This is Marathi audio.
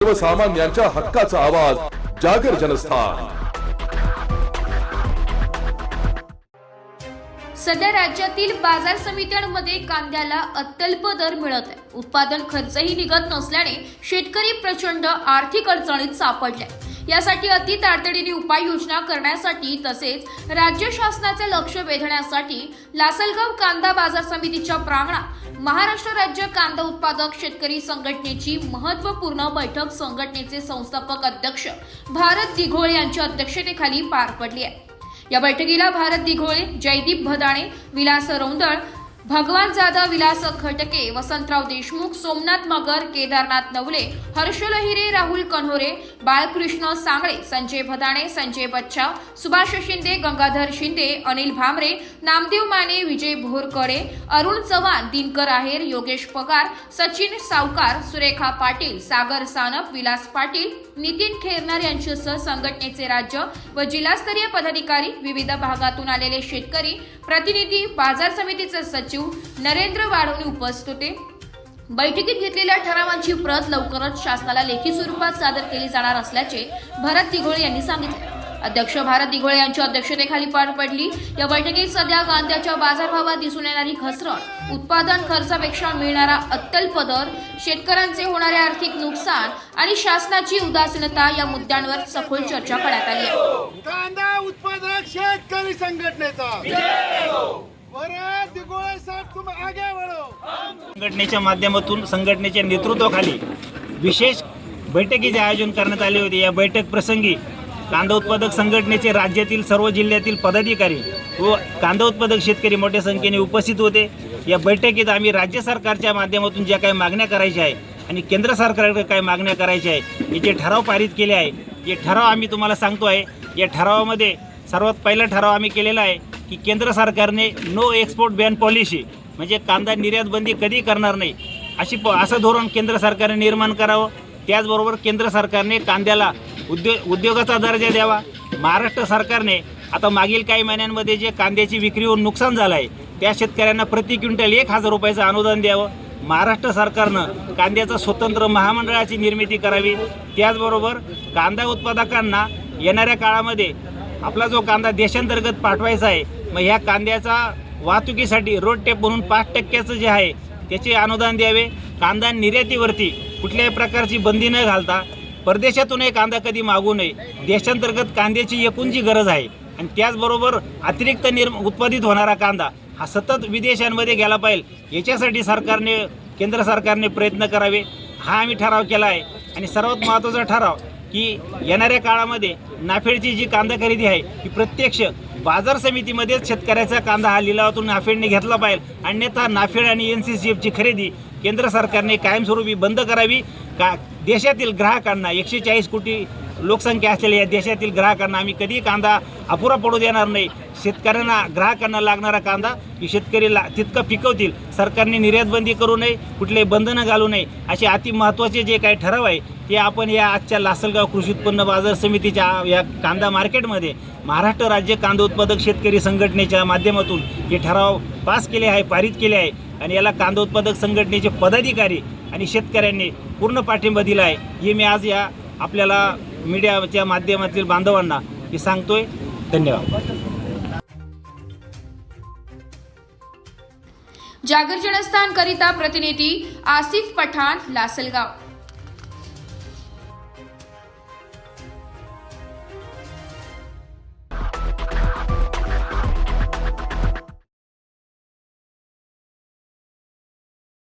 सर्वसामान्यांच्या हक्काचा आवाज जागर जनस्थान। सध्या राज्यातील बाजार समित्यांमध्ये कांद्याला अत्यल्प दर मिळत आहे। उत्पादन खर्चही निघत नसल्याने शेतकरी प्रचंड आर्थिक अडचणीत सापडले। यासाठी अति तातडीने उपाययोजना करण्यासाठी तसेच राज्य शासनाचे लक्ष वेधण्यासाठी लासलगाव कांदा बाजार समितीच्या प्रांगणात महाराष्ट्र राज्य कांदा उत्पादक शेतकरी संघटनेची महत्त्वपूर्ण बैठक संघटनेचे संस्थापक अध्यक्ष भारत दिघोळे यांच्या अध्यक्षतेखाली पार पडली आहे। या बैठकीला भारत दिघोळे, जयदीप भदाणे, विलास रौंदळ, भगवान जाधव, विलास खटके, वसंतराव देशमुख, सोमनाथ मगर, केदारनाथ नवले, हर्षल हिरे, राहुल कन्होरे, बाळकृष्ण सांगळे, संजय भदाणे, संजय बच्चा, सुभाष शिंदे, गंगाधर शिंदे, अनिल भामरे, नामदेव माने, विजय भोरकडे, अरुण चव्हाण, दिनकर आहेर, योगेश पगार, सचिन सावकार, सुरेखा पाटील, सागर सानप, विलास पाटील, नितीन खेरनार यांच्यासह संघटनेचे राज्य व जिल्हास्तरीय पदाधिकारी, विविध भागातून आलेले शेतकरी प्रतिनिधी, बाजार समितीचे सचिव नरेंद्र वाढवणे उपस्थित होते। बैठकीत घेतलेल्या ठरावांची प्रत लवकरच शासनाला लेखी स्वरूपात सादर केली जाणार असल्याचे भारत दिघोळे यांनी सांगितले। अध्यक्ष भारत दिघोळे यांच्या अध्यक्षतेखाली पार पडली या बैठकीत सध्या कांद्याच्या बाजारभावात दिसून येणारी घसरण, उत्पादन खर्चापेक्षा मिळणारा अत्यल्प दर, शेतकऱ्यांचे होणारे आर्थिक नुकसान आणि शासनाची उदासीनता या मुद्द्यांवर सखोल चर्चा करण्यात आली आहे। कांदा उत्पादक शेतकरी संघटनेचा संघटनेच्या माध्यमातून संघटनेच्या नेतृत्वाखाली विशेष बैठकीचे आयोजन करण्यात आले होते। या बैठक प्रसंगी कांदा उत्पादक संघटनेचे राज्यातील सर्व जिल्ह्यातील पदाधिकारी व कांदा उत्पादक शेतकरी मोठ्या संख्येने उपस्थित होते। या बैठकीत आम्ही राज्य सरकारच्या माध्यमातून ज्या काही मागण्या करायच्या आहे आणि केंद्र सरकारकडे काय मागण्या करायच्या आहे याचे ठराव पारित केले आहे। हे ठराव आम्ही तुम्हाला सांगतो आहे। या ठरावामध्ये सर्वात पहिला ठराव आम्ही केलेला आहे की केंद्र सरकारने नो एक्सपोर्ट बॅन पॉलिसी म्हणजे कांदा निर्यात बंदी कधी करणार नाही असं धोरण केंद्र सरकारने निर्माण करावं। त्याचबरोबर केंद्र सरकारने कांद्याला उद्योगाचा दर्जा द्यावा। महाराष्ट्र सरकारने आता मागील काही महिन्यांमध्ये जे कांद्याची विक्री होऊन नुकसान झालं आहे त्या शेतकऱ्यांना प्रति क्विंटल 1000 रुपयाचं अनुदान द्यावं। महाराष्ट्र सरकारनं कांद्याचं स्वतंत्र महामंडळाची निर्मिती करावी। त्याचबरोबर कांदा उत्पादकांना येणाऱ्या काळामध्ये आपला जो कांदा देशांतर्गत पाठवायचा आहे मग ह्या कांद्याचा वाहतुकीसाठी रोड टॅप म्हणून 5% जे आहे त्याचे अनुदान द्यावे। कांदा निर्यातीवरती कुठल्याही प्रकारची बंदी न घालता परदेशातूनही कांदा कधी मागू नये। देशांतर्गत कांद्याची एकूण जी गरज आहे आणि त्याचबरोबर अतिरिक्त उत्पादित होणारा कांदा हा सतत विदेशांमध्ये गेला पाहिजे याच्यासाठी केंद्र सरकारने प्रयत्न करावे। हा आम्ही ठराव केला आहे। आणि सर्वात महत्त्वाचा ठराव की येणाऱ्या काळामध्ये नाफेडची जी कांदा खरेदी आहे ती प्रत्यक्ष बाजार समितीमध्येच शेतकऱ्याचा कांदा हा लिलावातून नाफेडने घेतला पाहिजे। अन्यथा नाफेड आणि NCCFची खरेदी केंद्र सरकारने कायमस्वरूपी बंद करावी। देशातील ग्राहकांना 140 कोटी लोकसंख्या असलेल्या या देशातील ग्राहकांना आम्ही कधीही कांदा अपुरा पडू देणार नाही। शेतकऱ्यांना ग्राहकांना लागणारा कांदा ही शेतकरीला तितकं पिकवतील। सरकारने निर्यात बंदी करू नये, कुठलेही बंधनं घालू नये असे अति महत्त्वाचे जे काही ठराव आहे ते आपण या आजच्या लासलगाव कृषी उत्पन्न बाजार समितीच्या या कांदा मार्केटमध्ये महाराष्ट्र राज्य कांदा उत्पादक शेतकरी संघटनेच्या माध्यमातून हे ठराव पास केले आहे, पारित केले आहे। आणि याला कांदा उत्पादक संघटनेचे पदाधिकारी आणि शेतकऱ्यांनी पूर्ण पाठिंबा दिला आहे। हे मी आज या आपल्याला मीडियाच्या माध्यमातील बांधवांना हे सांगतोय। धन्यवाद। जागर जनस्थान करिता प्रतिनिधी आसिफ पठाण, लासलगाव।